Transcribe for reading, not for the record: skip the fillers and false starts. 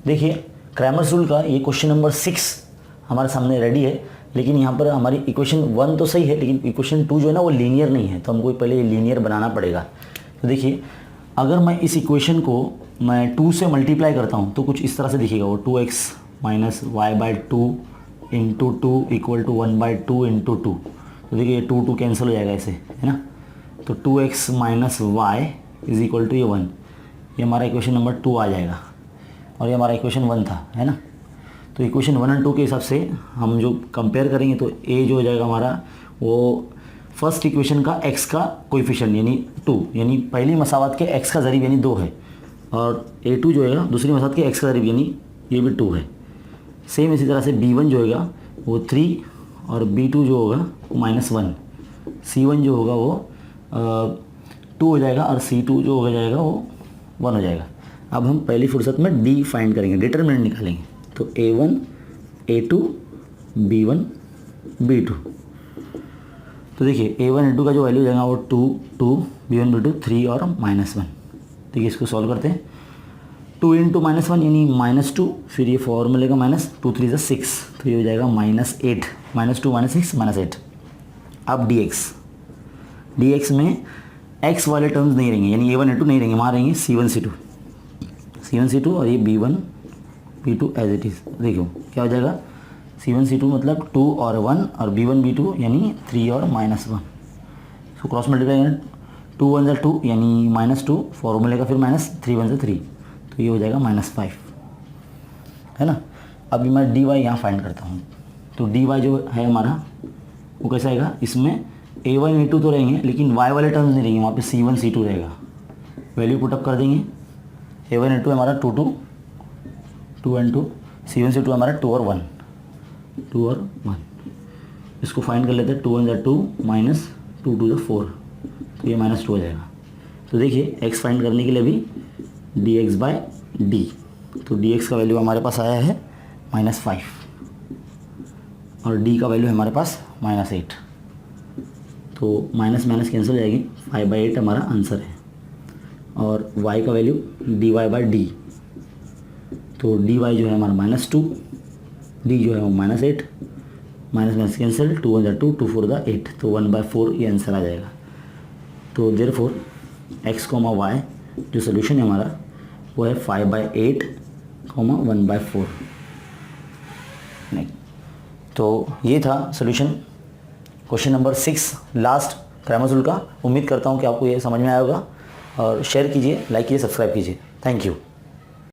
देखिए Cramer's rule का ये क्वेश्चन नंबर 6 हमारे सामने रेडी है, लेकिन यहाँ पर हमारी इक्वेशन 1 तो सही है, लेकिन इक्वेशन 2 जो है ना वो लीनियर नहीं है, तो हमको पहले ये लीनियर बनाना पड़ेगा। तो देखिए अगर मैं इस इक्वेशन को मैं 2 से मल्टीप्लाई करता हूँ तो कुछ इस तरह से दिखेगा, वो 2x minus y by 2 into 2 equal to 1/2 into 2। तो देखिए ये 2 कैंसिल हो जाएगा ऐसे, है ना। तो 2x minus y is equal to ये 1, ये हमारा इक्वेशन नंबर 2 आ जाएगा, और ये हमारा इक्वेशन 1 था, है ना। तो इक्वेशन 1 और 2 के हिसाब से हम जो कंपेयर करेंगे तो ए जो हो जाएगा हमारा वो फर्स्ट इक्वेशन का x का कोएफिशिएंट यानी 2, यानी पहली मसावत के x का ज़रीब यानी 2 है, और a2 जो है दूसरी मसावत के x का ज़रीब यानी ये भी 2 है। सेम इसी तरह से b1 जो होगा वो 3 और b2 जो होगा वो -1, c1 जो होगा वो 2 हो जाएगा और c2 जो हो जाएगा वो 1 हो जाएगा। अब हम पहली फुर्सत में d फाइंड करेंगे, डिटरमिनेंट निकालेंगे। तो a1 a2 b1 b2। तो देखिए a1 a2 का जो वैल्यू जाएगा वो 2 2 b1 b2 3 और -1। देखिए इसको सॉल्व करते हैं। 2 इंटू -1 यानी -2, फिर ये फॉर्मूले का -2 3 6, तो ये हो जाएगा -8, -2 -6 -8। अब dx में x वाले टर्म्स नहीं रहेंगे, यानी a1 a2 नहीं रहेंगे, वहाँ रहेंगे c1 c2 और ये b1 b2 as it is. देखो क्या हो जाएगा, c1 c2 मतलब 2 और 1 और b1 b2 यानी 3 और -1। इसको क्रॉस मल्टीप्लाई करें, 2 1 से 2 यानी -2, फॉर्मूले का फिर -3 1 से 3, तो ये हो जाएगा -5, है ना। अभी मैं dy यहाँ फाइंड करता हूँ। तो dy जो है हमारा वो कैसा आएगा, इसमें a1 a2 तो रहेंगे लेकिन y वाले टर्म्स नहीं रहेंगे, वहाँ पे c1 c2 रहेगा। वैल्यू पुटअप कर देंगे, a1 a2 हमारा 2 एंड 2, c1 c2 हमारा 2 और 1। इसको फाइंड कर लेते हैं, 2 1 जा 2 माइनस 2 2 जा 4, तो ये -2 हो जाएगा। तो देखिए x फाइंड करने के लिए भी dx/d, तो dx का वैल्यू हमारे पास आया है -5 और d का वैल्यू हमारे पास -8, तो माइनस माइनस कैंसिल हो जाएगी, 5/8 हमारा आंसर है। और y का वैल्यू dy/d, तो dy जो है हमारा -2, d जो है वो -8, माइनस माइनस कैंसिल, 2 1 2 2 4 8, तो 1/4 ये आंसर आ जाएगा। तो देयरफॉर x, y जो सोल्यूशन है हमारा वो है 5/8, 1/4। नहीं, तो ये था solution question number 6 last Cramer's rule का। उम्मीद करता हूँ कि आपको ये समझ में आया होगा, और शेयर कीजिए, लाइक कीजिए, सब्सक्राइब कीजिए। Thank you.